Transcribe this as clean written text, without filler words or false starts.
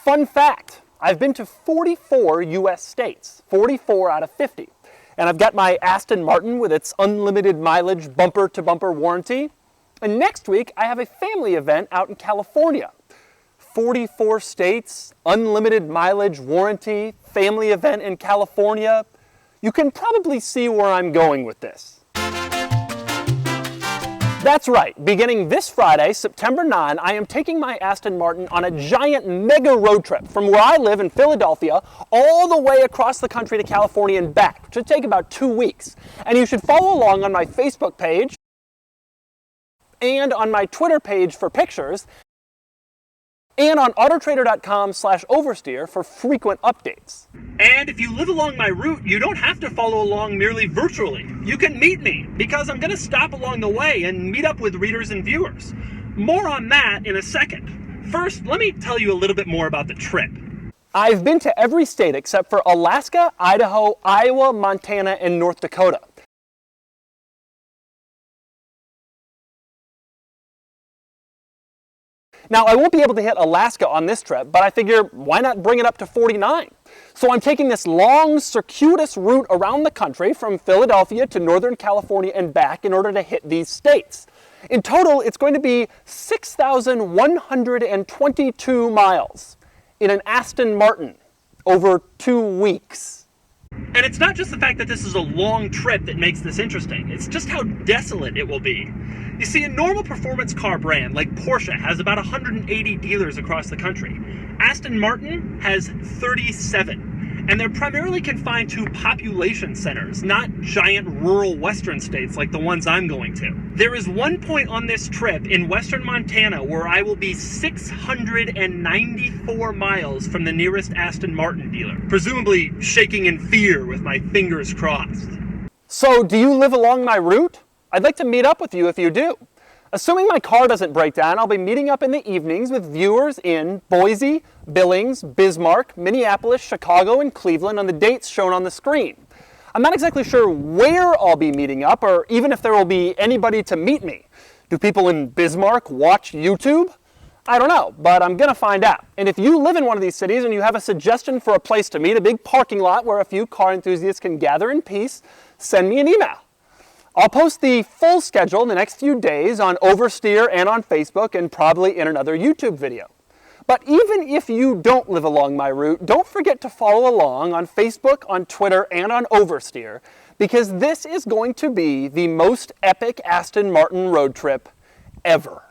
Fun fact, I've been to 44 US states, 44 out of 50. And I've got my Aston Martin with its unlimited mileage bumper-to-bumper warranty. And next week, I have a family event out in California. 44 states, unlimited mileage warranty, family event in California. You can probably see where I'm going with this. That's right, beginning this Friday, September 9, I am taking my Aston Martin on a giant mega road trip from where I live in Philadelphia all the way across the country to California and back, which should take about 2 weeks. And you should follow along on my Facebook page and on my Twitter page for pictures and on autotrader.com/oversteer for frequent updates. And if you live along my route, you don't have to follow along merely virtually. You can meet me, because I'm going to stop along the way and meet up with readers and viewers. More on that in a second. First, let me tell you a little bit more about the trip. I've been to every state except for Alaska, Idaho, Iowa, Montana, and North Dakota. Now, I won't be able to hit Alaska on this trip, but I figure why not bring it up to 49? So I'm taking this long, circuitous route around the country from Philadelphia to Northern California and back in order to hit these states. In total, it's going to be 6,122 miles in an Aston Martin over 2 weeks. And it's not just the fact that this is a long trip that makes this interesting. It's just how desolate it will be. You see, a normal performance car brand like Porsche has about 180 dealers across the country. Aston Martin has 37, and they're primarily confined to population centers, not giant rural western states like the ones I'm going to. There is one point on this trip in western Montana where I will be 694 miles from the nearest Aston Martin dealer, presumably shaking in fear with my fingers crossed. So, do you live along my route? I'd like to meet up with you if you do. Assuming my car doesn't break down, I'll be meeting up in the evenings with viewers in Boise, Billings, Bismarck, Minneapolis, Chicago, and Cleveland on the dates shown on the screen. I'm not exactly sure where I'll be meeting up or even if there will be anybody to meet me. Do people in Bismarck watch YouTube? I don't know, but I'm gonna find out. And if you live in one of these cities and you have a suggestion for a place to meet, a big parking lot where a few car enthusiasts can gather in peace, send me an email. I'll post the full schedule in the next few days on Oversteer and on Facebook and probably in another YouTube video. But even if you don't live along my route, don't forget to follow along on Facebook, on Twitter, and on Oversteer, because this is going to be the most epic Aston Martin road trip ever.